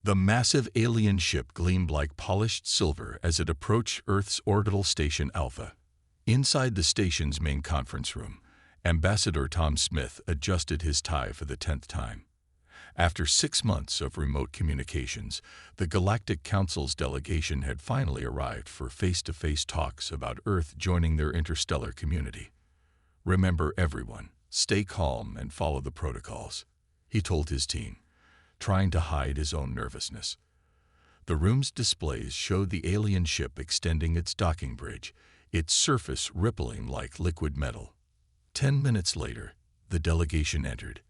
The massive alien ship gleamed like polished silver as it approached Earth's orbital station Alpha. Inside the station's main conference room, Ambassador Tom Smith adjusted his tie for the 10th time. After 6 months of remote communications, the Galactic Council's delegation had finally arrived for face-to-face talks about Earth joining their interstellar community. "Remember, everyone, stay calm and follow the protocols," he told his team, trying to hide his own nervousness. The room's displays showed the alien ship extending its docking bridge, its surface rippling like liquid metal. 10 minutes later, the delegation entered.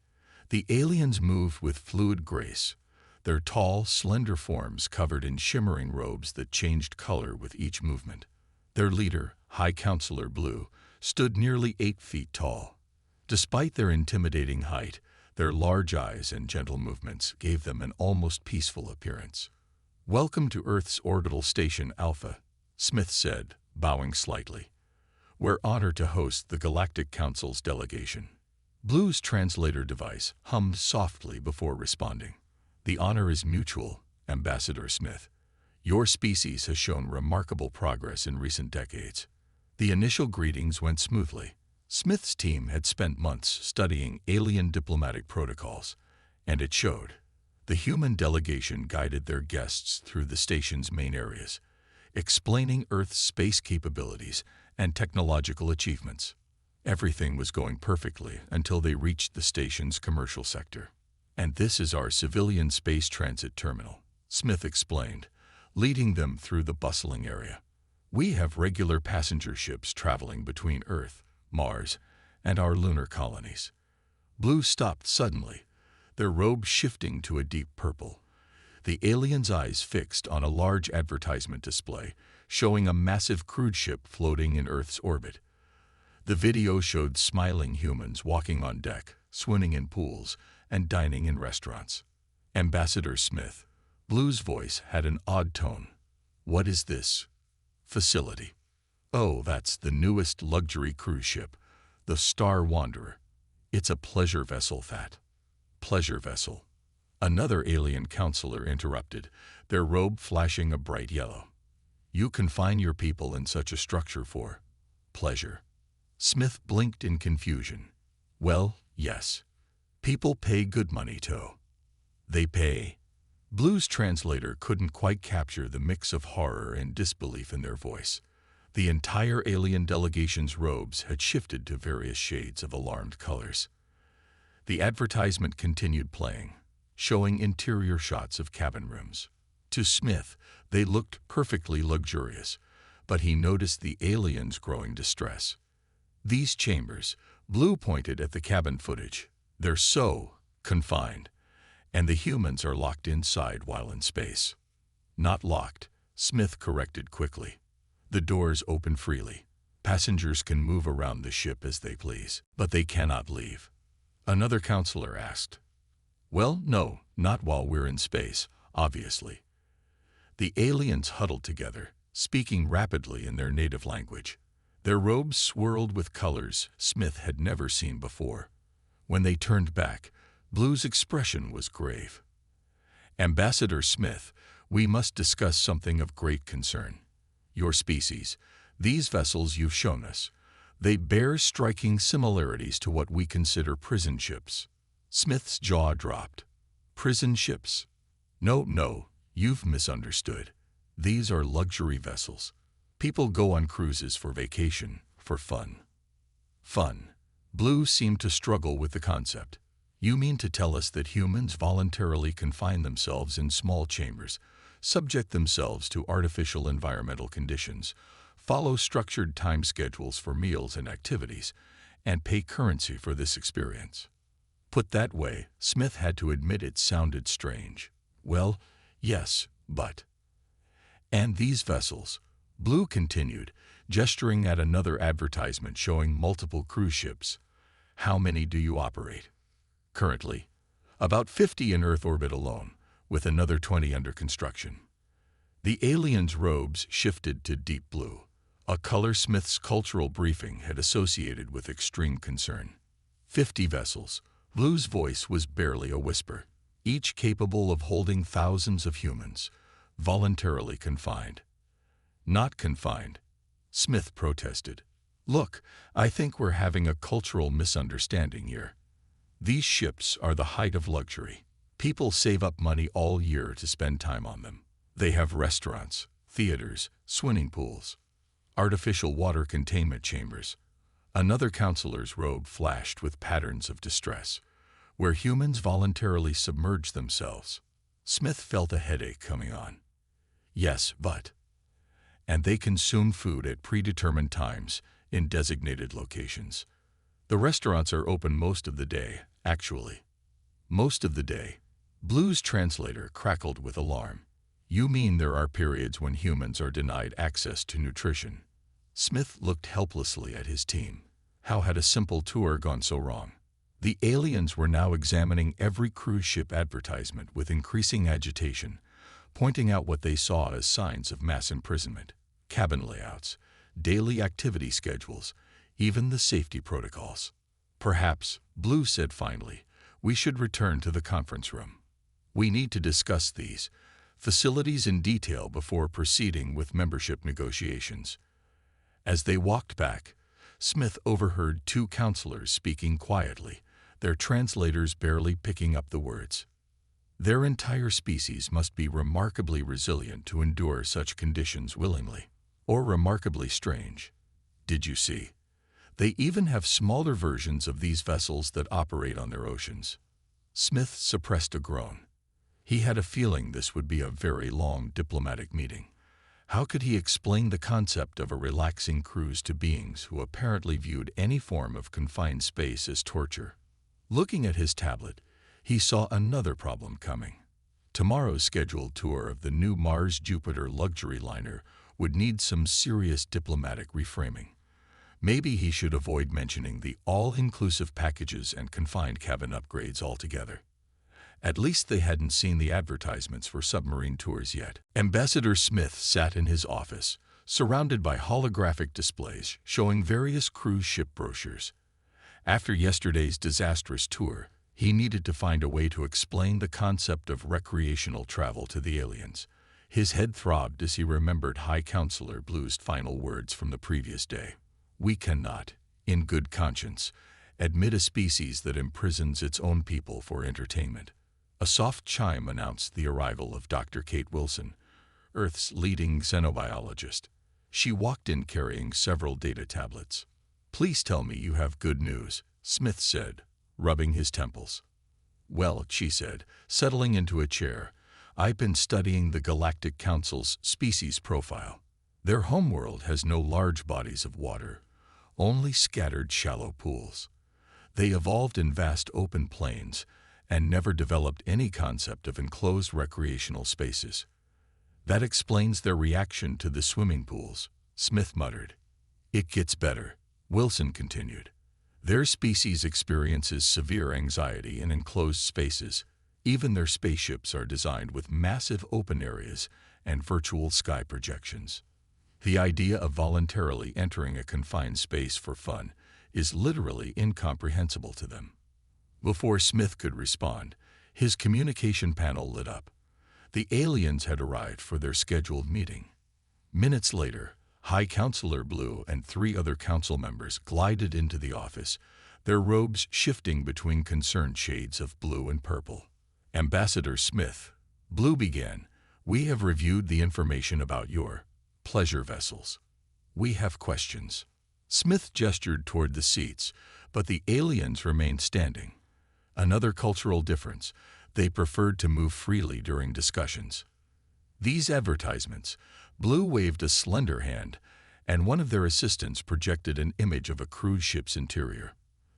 The aliens moved with fluid grace, their tall, slender forms covered in shimmering robes that changed color with each movement. Their leader, High Counselor Blue, stood nearly 8 feet tall. Despite their intimidating height, their large eyes and gentle movements gave them an almost peaceful appearance. "Welcome to Earth's orbital station Alpha," Smith said, bowing slightly. "We're honored to host the Galactic Council's delegation." Blue's translator device hummed softly before responding. "The honor is mutual, Ambassador Smith. Your species has shown remarkable progress in recent decades." The initial greetings went smoothly. Smith's team had spent months studying alien diplomatic protocols, and it showed. The human delegation guided their guests through the station's main areas, explaining Earth's space capabilities and technological achievements. Everything was going perfectly until they reached the station's commercial sector. "And this is our civilian space transit terminal," Smith explained, leading them through the bustling area. "We have regular passenger ships traveling between Earth, Mars, and our lunar colonies." Blue stopped suddenly, their robes shifting to a deep purple. The alien's eyes fixed on a large advertisement display, showing a massive cruise ship floating in Earth's orbit. The video showed smiling humans walking on deck, swimming in pools, and dining in restaurants. "Ambassador Smith," Blue's voice had an odd tone. "What is this facility?" "Oh, that's the newest luxury cruise ship, the Star Wanderer. It's a pleasure vessel, Fat." "Pleasure vessel?" Another alien counselor interrupted, their robe flashing a bright yellow. "You confine your people in such a structure for pleasure?" Smith blinked in confusion. "Well, yes. People pay good money to. They pay." Blue's translator couldn't quite capture the mix of horror and disbelief in their voice. The entire alien delegation's robes had shifted to various shades of alarmed colors. The advertisement continued playing, showing interior shots of cabin rooms. To Smith, they looked perfectly luxurious, but he noticed the aliens' growing distress. "These chambers," Blue pointed at the cabin footage, "they're so confined, and the humans are locked inside while in space." "Not locked," Smith corrected quickly. "The doors open freely. Passengers can move around the ship as they please, but they cannot leave." Another counselor asked. "Well, no, not while we're in space, obviously." The aliens huddled together, speaking rapidly in their native language. Their robes swirled with colors Smith had never seen before. When they turned back, Blue's expression was grave. "Ambassador Smith, we must discuss something of great concern. Your species, these vessels you've shown us, they bear striking similarities to what we consider prison ships." Smith's jaw dropped. "Prison ships? No, you've misunderstood. These are luxury vessels. People go on cruises for vacation, for fun." "Fun?" Blue seemed to struggle with the concept. "You mean to tell us that humans voluntarily confine themselves in small chambers, subject themselves to artificial environmental conditions, follow structured time schedules for meals and activities, and pay currency for this experience?" Put that way, Smith had to admit it sounded strange. "Well, yes, but..." "And these vessels," Blue continued, gesturing at another advertisement showing multiple cruise ships. "How many do you operate?" "Currently, about 50 in Earth orbit alone, with another 20 under construction." The aliens' robes shifted to deep blue, a color Smith's cultural briefing had associated with extreme concern. 50 vessels. Blue's voice was barely a whisper. each capable of holding thousands of humans, voluntarily confined. Not confined, Smith protested. Look, I think we're having a cultural misunderstanding here. These ships are the height of luxury. People save up money all year to spend time on them. They have restaurants, theaters, swimming pools, artificial water containment chambers. Another counselor's robe flashed with patterns of distress, where humans voluntarily submerge themselves. Smith felt a headache coming on. Yes, but... And they consume food at predetermined times in designated locations. The restaurants are open most of the day, actually. Most of the day. Blue's translator crackled with alarm. You mean there are periods when humans are denied access to nutrition? Smith looked helplessly at his team. How had a simple tour gone so wrong? The aliens were now examining every cruise ship advertisement with increasing agitation, pointing out what they saw as signs of mass imprisonment. Cabin layouts, daily activity schedules, even the safety protocols. Perhaps, Blue said finally, we should return to the conference room. We need to discuss these facilities in detail before proceeding with membership negotiations. As they walked back, Smith overheard two counselors speaking quietly, their translators barely picking up the words. Their entire species must be remarkably resilient to endure such conditions willingly. Or remarkably strange. Did you see? They even have smaller versions of these vessels that operate on their oceans. Smith suppressed a groan. He had a feeling this would be a very long diplomatic meeting. How could he explain the concept of a relaxing cruise to beings who apparently viewed any form of confined space as torture? Looking at his tablet, he saw another problem coming. Tomorrow's scheduled tour of the new Mars-Jupiter luxury liner would need some serious diplomatic reframing. Maybe he should avoid mentioning the all-inclusive packages and confined cabin upgrades altogether. At least they hadn't seen the advertisements for submarine tours yet. Ambassador Smith sat in his office, surrounded by holographic displays showing various cruise ship brochures. After yesterday's disastrous tour, he needed to find a way to explain the concept of recreational travel to the aliens. His head throbbed as he remembered High Counselor Blue's final words from the previous day. We cannot, in good conscience, admit a species that imprisons its own people for entertainment. A soft chime announced the arrival of Dr. Kate Wilson, Earth's leading xenobiologist. She walked in carrying several data tablets. Please tell me you have good news, Smith said, rubbing his temples. Well, she said, settling into a chair, I've been studying the Galactic Council's species profile. Their homeworld has no large bodies of water, only scattered shallow pools. They evolved in vast open plains and never developed any concept of enclosed recreational spaces. That explains their reaction to the swimming pools, Smith muttered. It gets better, Wilson continued. Their species experiences severe anxiety in enclosed spaces. Even their spaceships are designed with massive open areas and virtual sky projections. The idea of voluntarily entering a confined space for fun is literally incomprehensible to them. Before Smith could respond, his communication panel lit up. The aliens had arrived for their scheduled meeting. Minutes later, High Counselor Blue and 3 other council members glided into the office, their robes shifting between concerned shades of blue and purple. Ambassador Smith, Blue began, we have reviewed the information about your pleasure vessels. We have questions. Smith gestured toward the seats, but the aliens remained standing. Another cultural difference, they preferred to move freely during discussions. These advertisements, Blue waved a slender hand, and one of their assistants projected an image of a cruise ship's interior.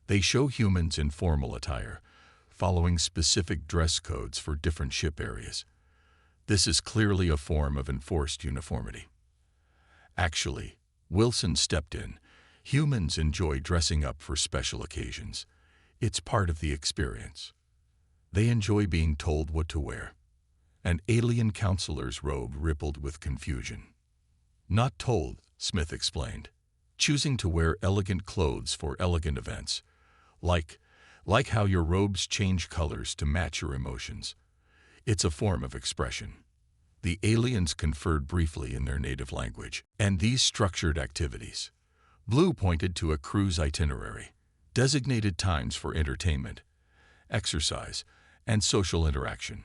They show humans in formal attire, following specific dress codes for different ship areas. This is clearly a form of enforced uniformity. Actually, Wilson stepped in. Humans enjoy dressing up for special occasions. It's part of the experience. They enjoy being told what to wear. An alien counselor's robe rippled with confusion. Not told, Smith explained. Choosing to wear elegant clothes for elegant events. Like how your robes change colors to match your emotions. It's a form of expression. The aliens conferred briefly in their native language, and these structured activities. Blue pointed to a cruise itinerary, designated times for entertainment, exercise, and social interaction.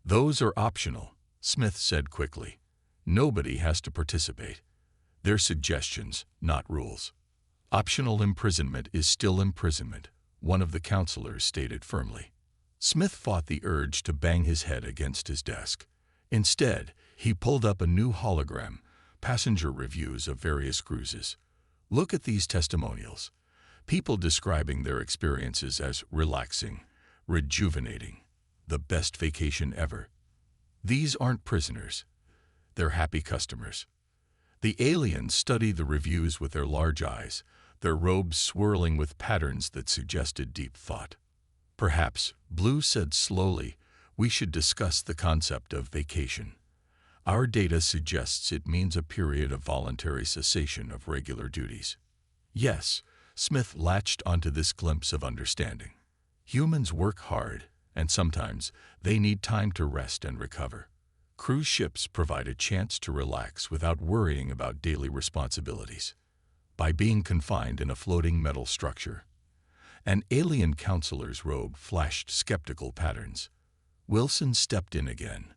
Those are optional, Smith said quickly. Nobody has to participate. They're suggestions, not rules. Optional imprisonment is still imprisonment, one of the counselors stated firmly. Smith fought the urge to bang his head against his desk. Instead, he pulled up a new hologram, passenger reviews of various cruises. Look at these testimonials. People describing their experiences as relaxing, rejuvenating, the best vacation ever. These aren't prisoners. They're happy customers. The aliens studied the reviews with their large eyes, their robes swirling with patterns that suggested deep thought. Perhaps, Blue said slowly, we should discuss the concept of vacation. Our data suggests it means a period of voluntary cessation of regular duties. Yes, Smith latched onto this glimpse of understanding. Humans work hard, and sometimes they need time to rest and recover. Cruise ships provide a chance to relax without worrying about daily responsibilities. By being confined in a floating metal structure, an alien counselor's robe flashed skeptical patterns. Wilson stepped in again.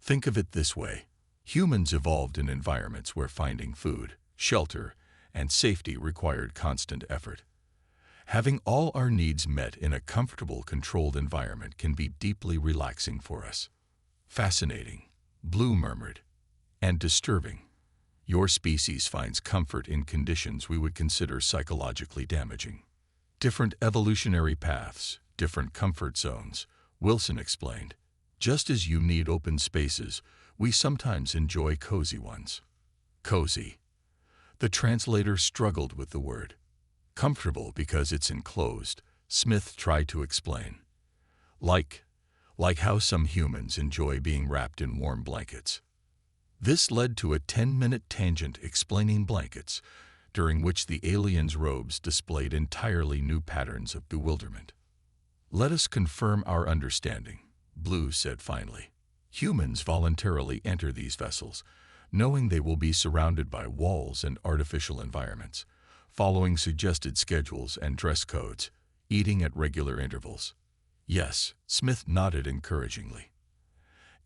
Think of it this way. Humans evolved in environments where finding food, shelter, and safety required constant effort. Having all our needs met in a comfortable, controlled environment can be deeply relaxing for us. Fascinating, Blue murmured, and disturbing. Your species finds comfort in conditions we would consider psychologically damaging. Different evolutionary paths, different comfort zones, Wilson explained. Just as you need open spaces, we sometimes enjoy cozy ones. Cozy. The translator struggled with the word. Comfortable because it's enclosed, Smith tried to explain. Like how some humans enjoy being wrapped in warm blankets. This led to a 10-minute tangent explaining blankets, during which the aliens' robes displayed entirely new patterns of bewilderment. Let us confirm our understanding, Blue said finally. Humans voluntarily enter these vessels, knowing they will be surrounded by walls and artificial environments, following suggested schedules and dress codes, eating at regular intervals. Yes, Smith nodded encouragingly.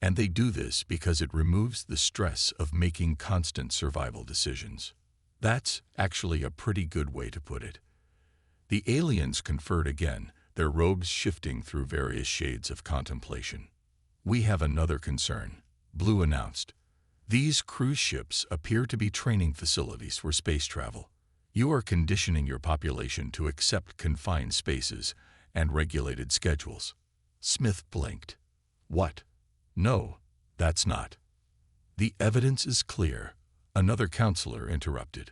And they do this because it removes the stress of making constant survival decisions. That's actually a pretty good way to put it. The aliens conferred again, their robes shifting through various shades of contemplation. We have another concern, Blue announced. These cruise ships appear to be training facilities for space travel. You are conditioning your population to accept confined spaces and regulated schedules. Smith blinked. What? No, that's not. The evidence is clear, another counselor interrupted.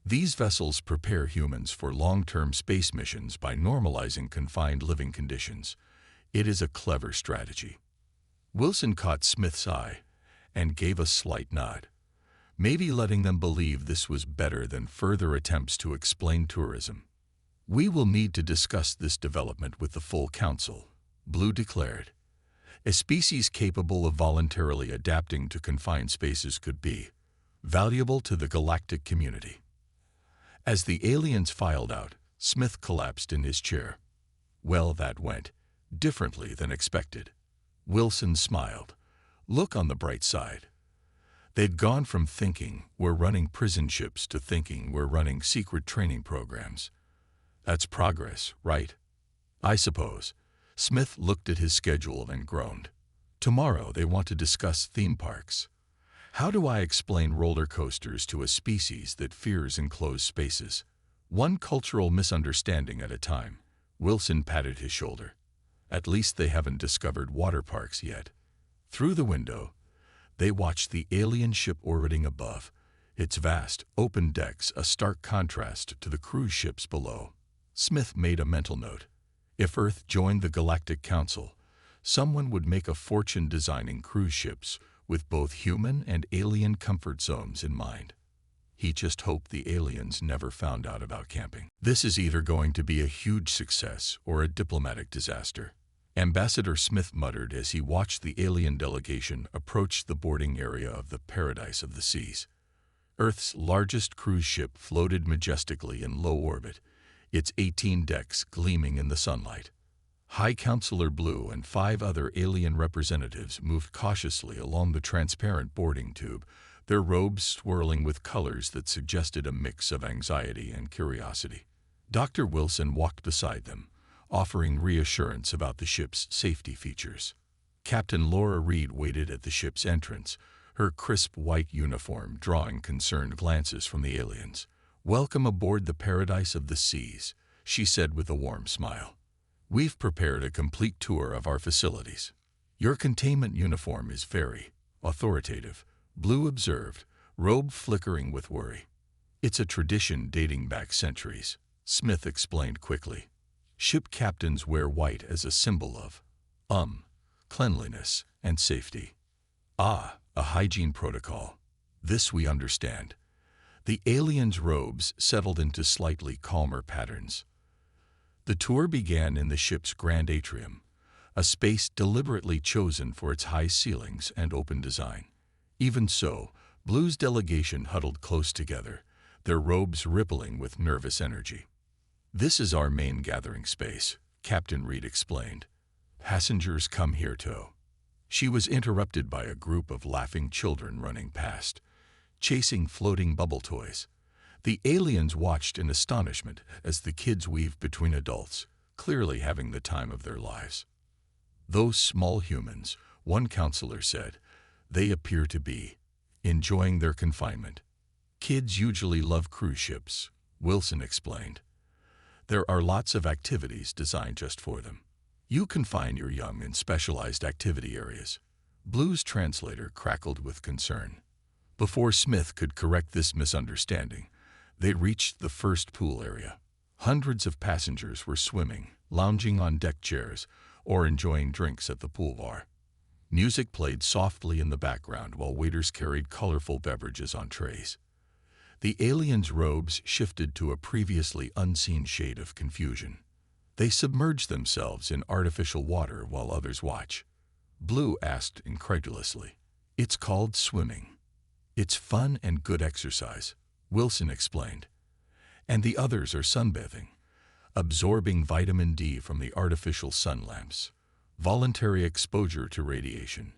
These vessels prepare humans for long-term space missions by normalizing confined living conditions. It is a clever strategy. Wilson caught Smith's eye and gave a slight nod. Maybe letting them believe this was better than further attempts to explain tourism. We will need to discuss this development with the full council, Blue declared. A species capable of voluntarily adapting to confined spaces could be valuable to the galactic community. As the aliens filed out, Smith collapsed in his chair. Well, that went differently than expected. Wilson smiled. Look on the bright side. They'd gone from thinking we're running prison ships to thinking we're running secret training programs. That's progress, right? I suppose. Smith looked at his schedule and groaned. Tomorrow they want to discuss theme parks. How do I explain roller coasters to a species that fears enclosed spaces? One cultural misunderstanding at a time. Wilson patted his shoulder. At least they haven't discovered water parks yet. Through the window, they watched the alien ship orbiting above, its vast, open decks a stark contrast to the cruise ships below. Smith made a mental note. If Earth joined the Galactic Council, someone would make a fortune designing cruise ships with both human and alien comfort zones in mind. He just hoped the aliens never found out about camping. This is either going to be a huge success or a diplomatic disaster. Ambassador Smith muttered as he watched the alien delegation approach the boarding area of the Paradise of the Seas. Earth's largest cruise ship floated majestically in low orbit, its 18 decks gleaming in the sunlight. High Counselor Blue and 5 other alien representatives moved cautiously along the transparent boarding tube, their robes swirling with colors that suggested a mix of anxiety and curiosity. Dr. Wilson walked beside them, offering reassurance about the ship's safety features. Captain Laura Reed waited at the ship's entrance, her crisp white uniform drawing concerned glances from the aliens. "Welcome aboard the Paradise of the Seas," she said with a warm smile. "We've prepared a complete tour of our facilities. Your containment uniform is very authoritative," Blue observed, robe flickering with worry. "It's a tradition dating back centuries," Smith explained quickly. "Ship captains wear white as a symbol of cleanliness and safety." "Ah, a hygiene protocol. This we understand." The aliens' robes settled into slightly calmer patterns. The tour began in the ship's grand atrium, a space deliberately chosen for its high ceilings and open design. Even so, Blue's delegation huddled close together, their robes rippling with nervous energy. "This is our main gathering space," Captain Reed explained. "Passengers come here to..." She was interrupted by a group of laughing children running past, chasing floating bubble toys. The aliens watched in astonishment as the kids weaved between adults, clearly having the time of their lives. "Those small humans," one counselor said, "they appear to be enjoying their confinement." "Kids usually love cruise ships," Wilson explained. "There are lots of activities designed just for them. You confine your young in specialized activity areas." Blue's translator crackled with concern. Before Smith could correct this misunderstanding, they reached the first pool area. Hundreds of passengers were swimming, lounging on deck chairs, or enjoying drinks at the pool bar. Music played softly in the background while waiters carried colorful beverages on trays. The aliens' robes shifted to a previously unseen shade of confusion. They submerged themselves in artificial water while others watch. Blue asked incredulously, "It's called swimming. It's fun and good exercise," Wilson explained. "And the others are sunbathing, absorbing vitamin D from the artificial sun lamps. Voluntary exposure to radiation."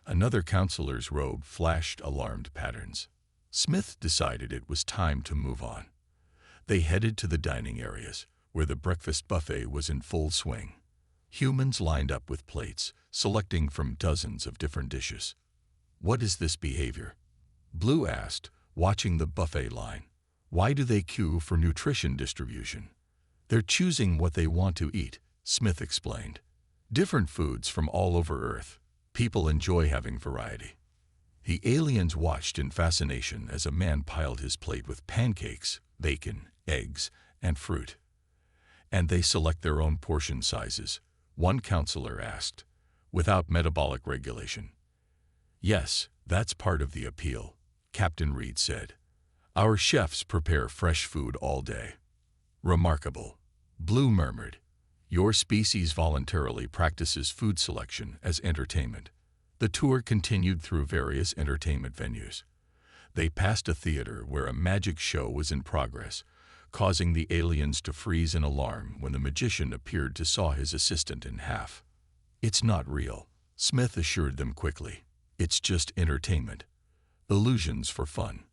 Another counselor's robe flashed alarmed patterns. Smith decided it was time to move on. They headed to the dining areas, where the breakfast buffet was in full swing. Humans lined up with plates, selecting from dozens of different dishes. "What is this behavior?" Blue asked, watching the buffet line. "Why do they queue for nutrition distribution?" "They're choosing what they want to eat," Smith explained. "Different foods from all over Earth. People enjoy having variety." The aliens watched in fascination as a man piled his plate with pancakes, bacon, eggs, and fruit. "And they select their own portion sizes?" one counselor asked. "Without metabolic regulation?" "Yes, that's part of the appeal," Captain Reed said. "Our chefs prepare fresh food all day." "Remarkable," Blue murmured. "Your species voluntarily practices food selection as entertainment." The tour continued through various entertainment venues. They passed a theater where a magic show was in progress, causing the aliens to freeze in alarm when the magician appeared to saw his assistant in half. "It's not real," Smith assured them quickly. "It's just entertainment. Illusions for fun.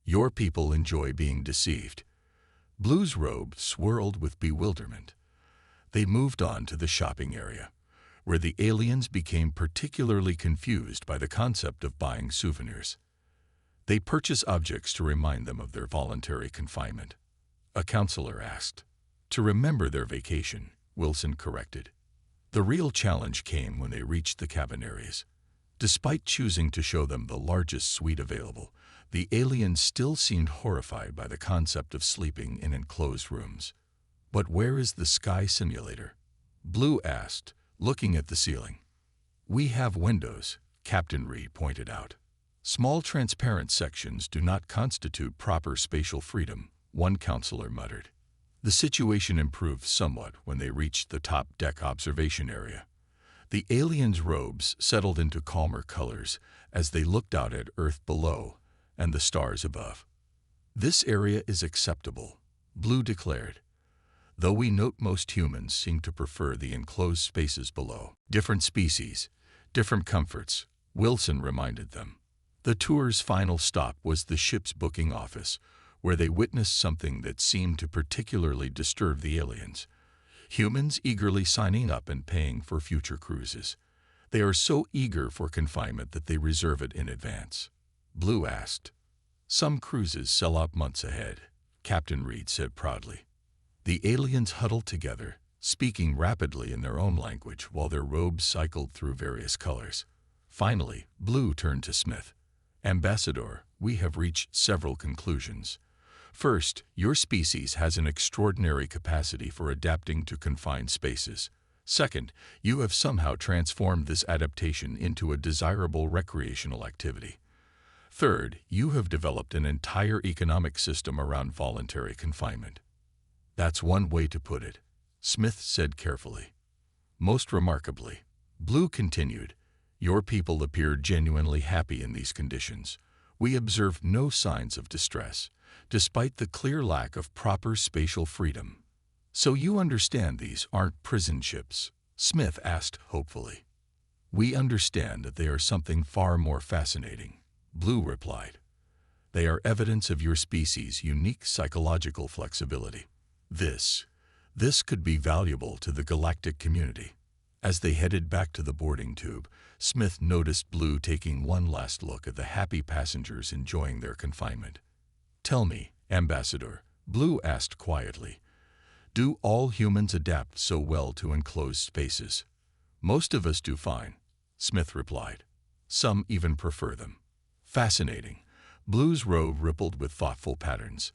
Your people enjoy being deceived." Blue's robe swirled with bewilderment. They moved on to the shopping area, where the aliens became particularly confused by the concept of buying souvenirs. They purchase objects to remind them of their voluntary confinement. A counselor asked. "To remember their vacation," Wilson corrected. The real challenge came when they reached the cabin areas. Despite choosing to show them the largest suite available, the aliens still seemed horrified by the concept of sleeping in enclosed rooms. "But where is the sky simulator?" Blue asked, looking at the ceiling. "We have windows," Captain Reed pointed out. "Small transparent sections do not constitute proper spatial freedom," one counselor muttered. The situation improved somewhat when they reached the top deck observation area. The aliens' robes settled into calmer colors as they looked out at Earth below and the stars above. "This area is acceptable," Blue declared, "though we note most humans seem to prefer the enclosed spaces below." "Different species, different comforts," Wilson reminded them. The tour's final stop was the ship's booking office, where they witnessed something that seemed to particularly disturb the aliens. Humans eagerly signing up and paying for future cruises. They are so eager for confinement that they reserve it in advance. Blue asked. "Some cruises sell out months ahead," Captain Reed said proudly. The aliens huddled together, speaking rapidly in their own language while their robes cycled through various colors. Finally, Blue turned to Smith. "Ambassador, we have reached several conclusions. First, your species has an extraordinary capacity for adapting to confined spaces. Second, you have somehow transformed this adaptation into a desirable recreational activity. Third, you have developed an entire economic system around voluntary confinement." "That's one way to put it," Smith said carefully. "Most remarkably," Blue continued, "your people appeared genuinely happy in these conditions. We observed no signs of distress, despite the clear lack of proper spatial freedom." "So you understand these aren't prison ships?" Smith asked hopefully. "We understand that they are something far more fascinating," Blue replied. "They are evidence of your species' unique psychological flexibility. This could be valuable to the galactic community." As they headed back to the boarding tube, Smith noticed Blue taking one last look at the happy passengers enjoying their confinement. "Tell me, Ambassador," Blue asked quietly, "do all humans adapt so well to enclosed spaces?" "Most of us do fine," Smith replied. "Some even prefer them." "Fascinating." Blue's robe rippled with thoughtful patterns.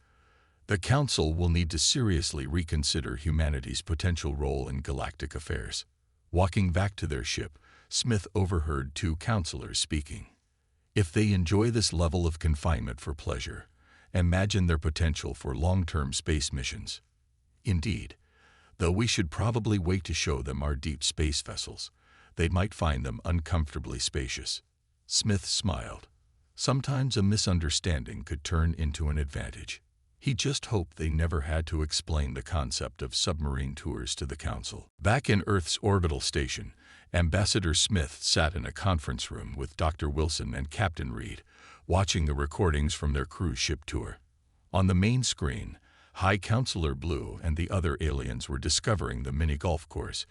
"The Council will need to seriously reconsider humanity's potential role in galactic affairs." Walking back to their ship, Smith overheard two counselors speaking. "If they enjoy this level of confinement for pleasure, imagine their potential for long-term space missions." "Indeed, though we should probably wait to show them our deep space vessels. They might find them uncomfortably spacious." Smith smiled. Sometimes a misunderstanding could turn into an advantage. He just hoped they never had to explain the concept of submarine tours to the Council. Back in Earth's orbital station, Ambassador Smith sat in a conference room with Dr. Wilson and Captain Reed, watching the recordings from their cruise ship tour. On the main screen, High Counselor Blue and the other aliens were discovering the mini golf course,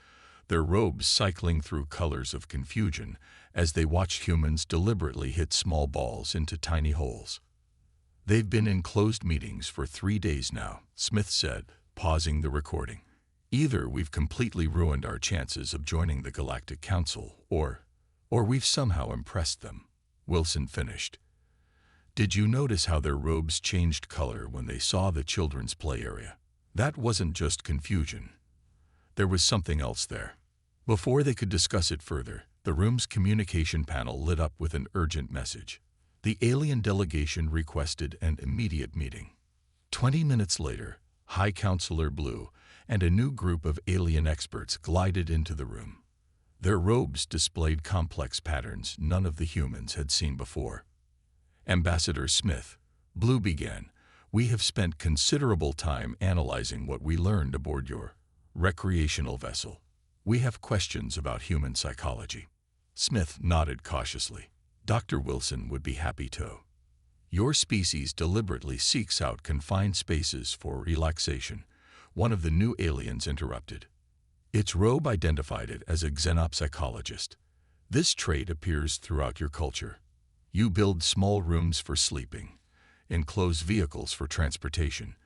their robes cycling through colors of confusion as they watched humans deliberately hit small balls into tiny holes. "They've been in closed meetings for 3 days now," Smith said, pausing the recording. "Either we've completely ruined our chances of joining the Galactic Council, or we've somehow impressed them," Wilson finished. "Did you notice how their robes changed color when they saw the children's play area? That wasn't just confusion. There was something else there." Before they could discuss it further, the room's communication panel lit up with an urgent message. The alien delegation requested an immediate meeting. 20 minutes later, High Counselor Blue and a new group of alien experts glided into the room. Their robes displayed complex patterns none of the humans had seen before. "Ambassador Smith," Blue began, "we have spent considerable time analyzing what we learned aboard your recreational vessel. We have questions about human psychology." Smith nodded cautiously. "Dr. Wilson would be happy to. Your species deliberately seeks out confined spaces for relaxation," one of the new aliens interrupted. Its robe identified it as a xenopsychologist. "This trait appears throughout your culture. You build small rooms for sleeping, enclosed vehicles for transportation,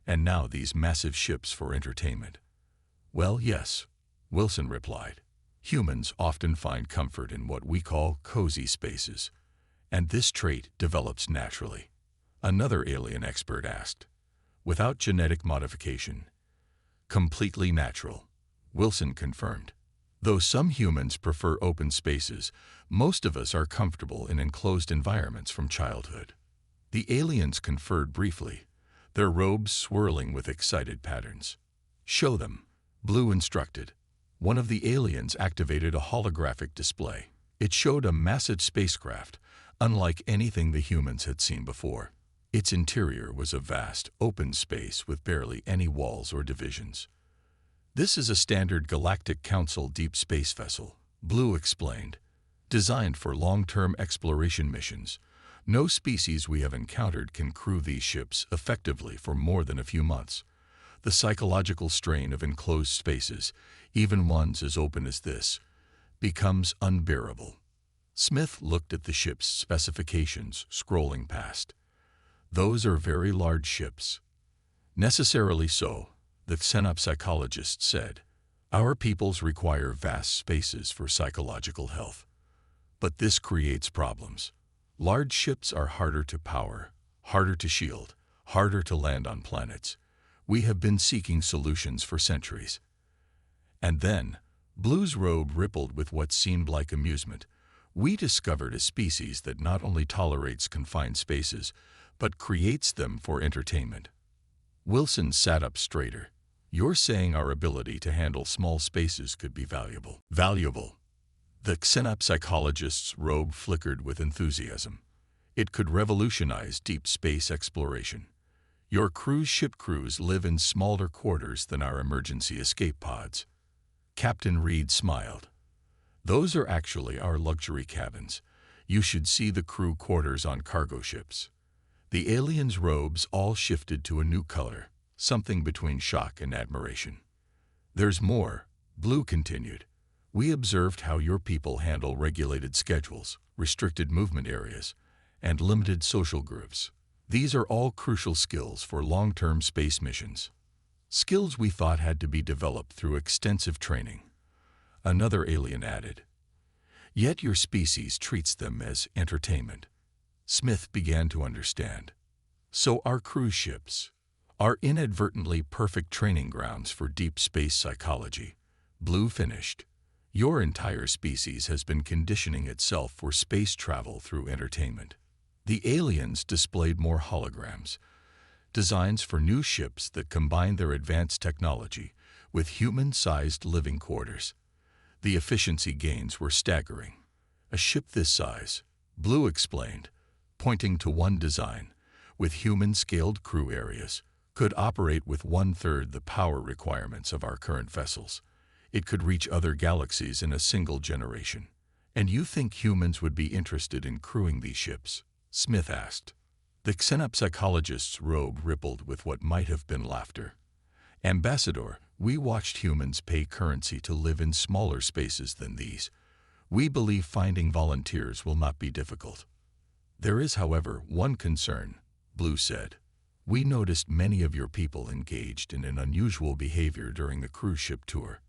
and now these massive ships for entertainment." "Well, yes," Wilson replied. "Humans often find comfort in what we call cozy spaces, and this trait develops naturally." Another alien expert asked. "Without genetic modification?" "Completely natural," Wilson confirmed. "Though some humans prefer open spaces, most of us are comfortable in enclosed environments from childhood." The aliens conferred briefly, their robes swirling with excited patterns. "Show them," Blue instructed. One of the aliens activated a holographic display. It showed a massive spacecraft, unlike anything the humans had seen before. Its interior was a vast, open space with barely any walls or divisions. "This is a standard Galactic Council deep space vessel," Blue explained, "designed for long-term exploration missions. No species we have encountered can crew these ships effectively for more than a few months. The psychological strain of enclosed spaces, even ones as open as this, becomes unbearable." Smith looked at the ship's specifications, scrolling past. "Those are very large ships." "Necessarily so," the xenopsychologist said. "Our peoples require vast spaces for psychological health. But this creates problems. Large ships are harder to power, harder to shield, harder to land on planets. We have been seeking solutions for centuries." And then, Blue's robe rippled with what seemed like amusement. "We discovered a species that not only tolerates confined spaces, but creates them for entertainment." Wilson sat up straighter. "You're saying our ability to handle small spaces could be valuable?" "Valuable." The xenopsychologist's robe flickered with enthusiasm. "It could revolutionize deep space exploration. Your cruise ship crews live in smaller quarters than our emergency escape pods." Captain Reed smiled. "Those are actually our luxury cabins. You should see the crew quarters on cargo ships." The aliens' robes all shifted to a new color, something between shock and admiration. "There's more," Blue continued. "We observed how your people handle regulated schedules, restricted movement areas, and limited social groups. These are all crucial skills for long-term space missions. Skills we thought had to be developed through extensive training." Another alien added. "Yet your species treats them as entertainment." Smith began to understand. "So our cruise ships are inadvertently perfect training grounds for deep space psychology," Blue finished. "Your entire species has been conditioning itself for space travel through entertainment." The aliens displayed more holograms, designs for new ships that combine their advanced technology with human-sized living quarters. The efficiency gains were staggering. "A ship this size," Blue explained, pointing to one design, "with human-scaled crew areas, could operate with 1/3 the power requirements of our current vessels. It could reach other galaxies in a single generation." "And you think humans would be interested in crewing these ships?" Smith asked. The xenopsychologist's robe rippled with what might have been laughter. "Ambassador, we watched humans pay currency to live in smaller spaces than these. We believe finding volunteers will not be difficult." "There is, however, one concern," Blue said. "We noticed many of your people engaged in an unusual behavior during the cruise ship tour.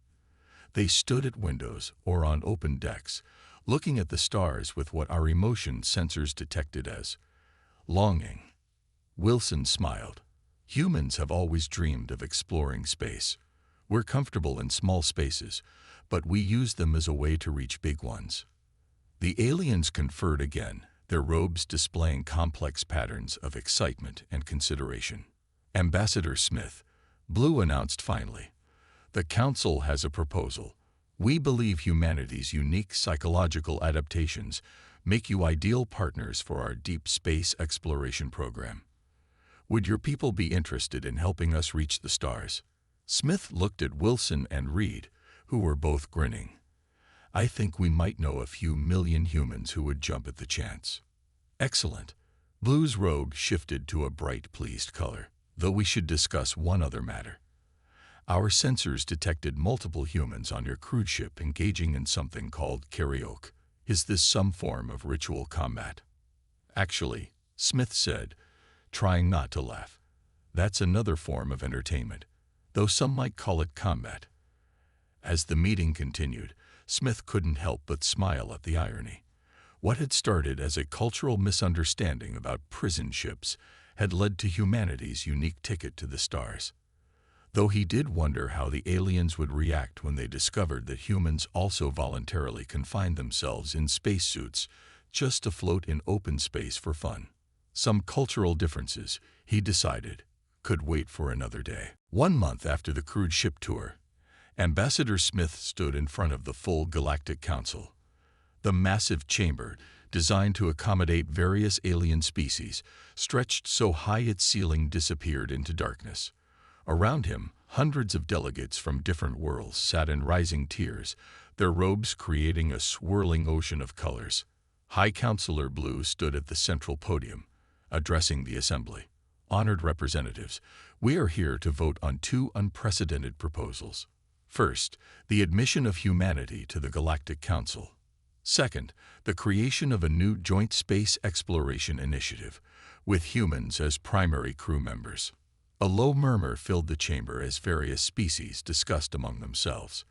They stood at windows or on open decks, looking at the stars with what our emotion sensors detected as longing." Wilson smiled. "Humans have always dreamed of exploring space. We're comfortable in small spaces, but we use them as a way to reach big ones." The aliens conferred again, their robes displaying complex patterns of excitement and consideration. "Ambassador Smith," Blue announced finally, "the Council has a proposal. We believe humanity's unique psychological adaptations make you ideal partners for our deep space exploration program. Would your people be interested in helping us reach the stars?" Smith looked at Wilson and Reed, who were both grinning. "I think we might know a few million humans who would jump at the chance." "Excellent." Blue's robe shifted to a bright, pleased color. "Though we should discuss one other matter. Our sensors detected multiple humans on your cruise ship engaging in something called karaoke. Is this some form of ritual combat?" "Actually," Smith said, trying not to laugh, "that's another form of entertainment, though some might call it combat." As the meeting continued, Smith couldn't help but smile at the irony. What had started as a cultural misunderstanding about prison ships had led to humanity's unique ticket to the stars. Though he did wonder how the aliens would react when they discovered that humans also voluntarily confined themselves in spacesuits just to float in open space for fun. Some cultural differences, he decided, could wait for another day. 1 month after the crewed ship tour, Ambassador Smith stood in front of the full Galactic Council. The massive chamber, designed to accommodate various alien species, stretched so high its ceiling disappeared into darkness. Around him, hundreds of delegates from different worlds sat in rising tiers, their robes creating a swirling ocean of colors. High Counselor Blue stood at the central podium, addressing the assembly. Honored representatives, we are here to vote on 2 unprecedented proposals. First, the admission of humanity to the Galactic Council. Second, the creation of a new joint space exploration initiative, with humans as primary crew members. A low murmur filled the chamber as various species discussed among themselves.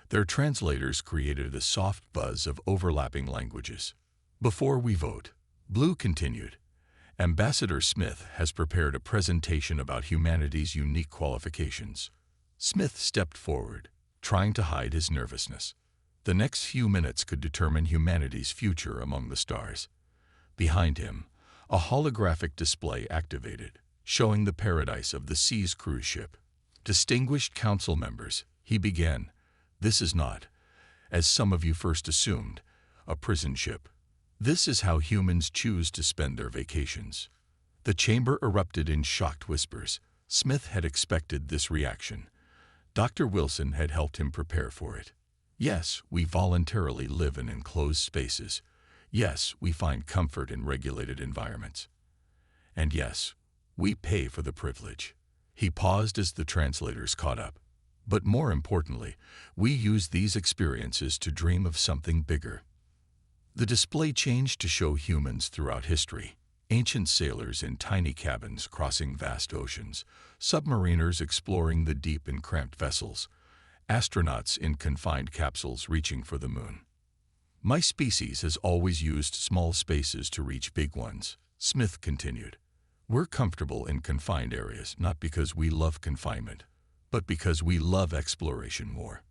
Their translators created a soft buzz of overlapping languages. Before we vote, Blue continued, Ambassador Smith has prepared a presentation about humanity's unique qualifications. Smith stepped forward, trying to hide his nervousness. The next few minutes could determine humanity's future among the stars. Behind him, a holographic display activated, showing the paradise of the Seas cruise ship. Distinguished council members, he began, this is not, as some of you first assumed, a prison ship. This is how humans choose to spend their vacations. The chamber erupted in shocked whispers. Smith had expected this reaction. Dr. Wilson had helped him prepare for it. Yes, we voluntarily live in enclosed spaces. Yes, we find comfort in regulated environments. And yes, we pay for the privilege. He paused as the translators caught up. But more importantly, we use these experiences to dream of something bigger. The display changed to show humans throughout history. Ancient sailors in tiny cabins crossing vast oceans, submariners exploring the deep in cramped vessels, astronauts in confined capsules reaching for the moon. My species has always used small spaces to reach big ones, Smith continued. We're comfortable in confined areas not because we love confinement, but because we love exploration more.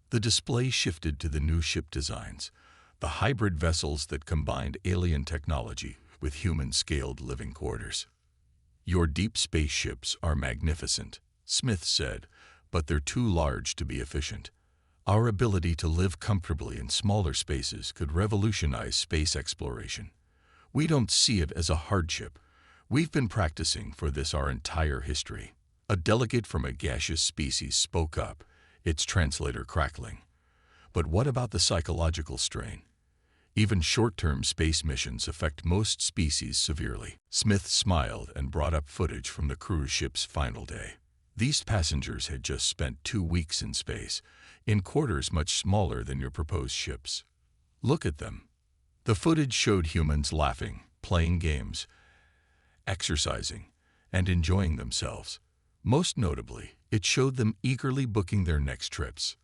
The display shifted to the new ship designs, the hybrid vessels that combined alien technology with human-scaled living quarters. Your deep space ships are magnificent, Smith said, but they're too large to be efficient. Our ability to live comfortably in smaller spaces could revolutionize space exploration. We don't see it as a hardship. We've been practicing for this our entire history. A delegate from a gaseous species spoke up, its translator crackling. But what about the psychological strain? Even short-term space missions affect most species severely. Smith smiled and brought up footage from the cruise ship's final day. These passengers had just spent 2 weeks in space, in quarters much smaller than your proposed ships. Look at them. The footage showed humans laughing, playing games, exercising, and enjoying themselves. Most notably, it showed them eagerly booking their next trips.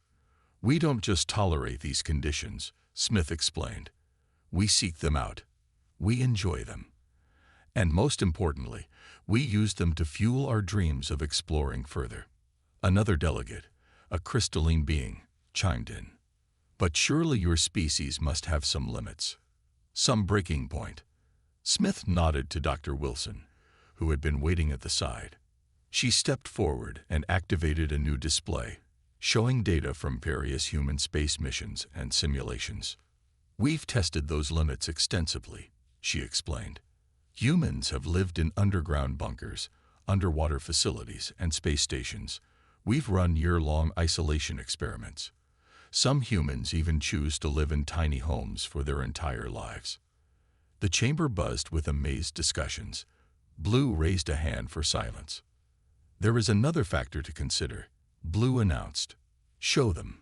We don't just tolerate these conditions, Smith explained. We seek them out. We enjoy them. And most importantly, we use them to fuel our dreams of exploring further. Another delegate, a crystalline being, chimed in. But surely your species must have some limits. Some breaking point. Smith nodded to Dr. Wilson, who had been waiting at the side. She stepped forward and activated a new display, showing data from various human space missions and simulations. We've tested those limits extensively, she explained. Humans have lived in underground bunkers, underwater facilities, and space stations. We've run year-long isolation experiments. Some humans even choose to live in tiny homes for their entire lives. The chamber buzzed with amazed discussions. Blue raised a hand for silence. There is another factor to consider, Blue announced. Show them.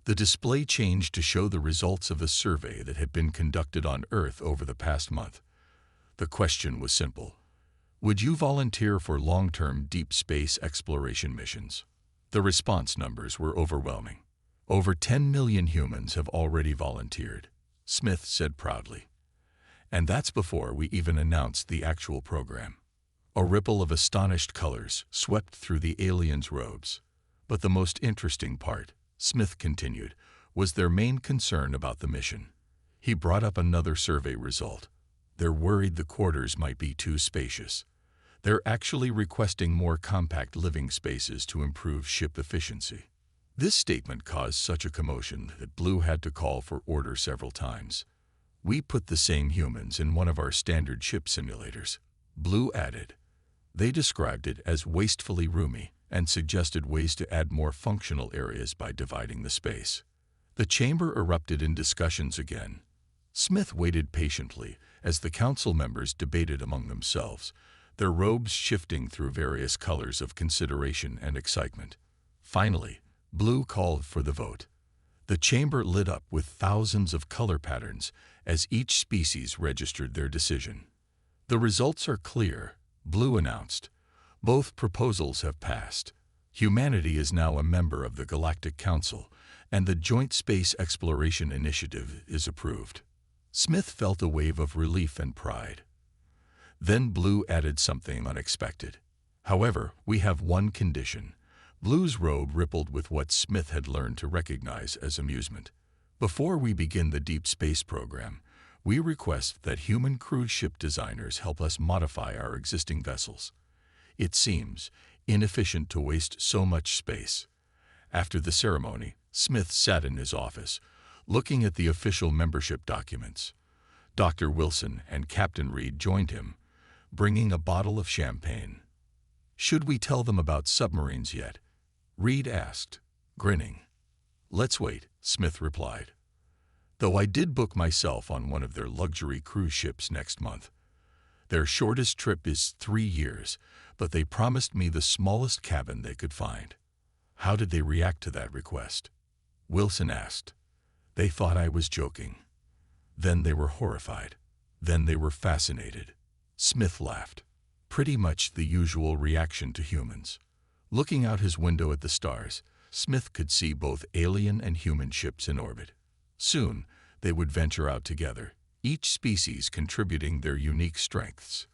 The display changed to show the results of a survey that had been conducted on Earth over the past month. The question was simple. Would you volunteer for long-term deep space exploration missions? The response numbers were overwhelming. Over 10 million humans have already volunteered, Smith said proudly. And that's before we even announced the actual program. A ripple of astonished colors swept through the aliens' robes. But the most interesting part, Smith continued, was their main concern about the mission. He brought up another survey result. They're worried the quarters might be too spacious. They're actually requesting more compact living spaces to improve ship efficiency. This statement caused such a commotion that Blue had to call for order several times. We put the same humans in one of our standard ship simulators, Blue added. They described it as wastefully roomy and suggested ways to add more functional areas by dividing the space. The chamber erupted in discussions again. Smith waited patiently as the council members debated among themselves, their robes shifting through various colors of consideration and excitement. Finally, Blue called for the vote. The chamber lit up with thousands of color patterns as each species registered their decision. The results are clear, Blue announced. Both proposals have passed. Humanity is now a member of the Galactic Council, and the Joint Space Exploration Initiative is approved. Smith felt a wave of relief and pride. Then Blue added something unexpected. However, we have one condition. Blue's robe rippled with what Smith had learned to recognize as amusement. Before we begin the deep space program, we request that human cruise ship designers help us modify our existing vessels. It seems inefficient to waste so much space. After the ceremony, Smith sat in his office, looking at the official membership documents. Dr. Wilson and Captain Reed joined him, bringing a bottle of champagne. "Should we tell them about submarines yet?" Reed asked, grinning. "Let's wait," Smith replied. "Though I did book myself on one of their luxury cruise ships next month. Their shortest trip is 3 years, but they promised me the smallest cabin they could find." "How did they react to that request?" Wilson asked. "They thought I was joking. Then they were horrified. Then they were fascinated." Smith laughed. "Pretty much the usual reaction to humans." Looking out his window at the stars, Smith could see both alien and human ships in orbit. Soon, they would venture out together, each species contributing their unique strengths.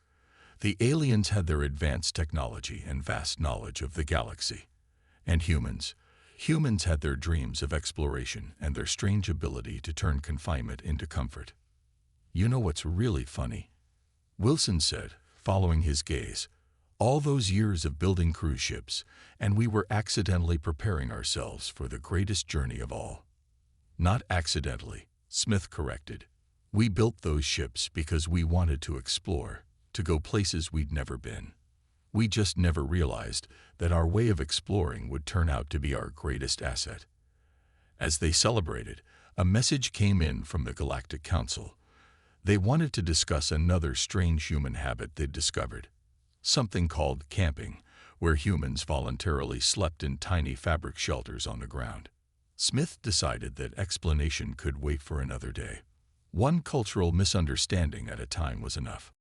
The aliens had their advanced technology and vast knowledge of the galaxy. And humans had their dreams of exploration and their strange ability to turn confinement into comfort. "You know what's really funny?" Wilson said, following his gaze. "All those years of building cruise ships, and we were accidentally preparing ourselves for the greatest journey of all." "Not accidentally," Smith corrected. "We built those ships because we wanted to explore, to go places we'd never been. We just never realized that our way of exploring would turn out to be our greatest asset." As they celebrated, a message came in from the Galactic Council. They wanted to discuss another strange human habit they'd discovered. Something called camping, where humans voluntarily slept in tiny fabric shelters on the ground. Smith decided that explanation could wait for another day. One cultural misunderstanding at a time was enough.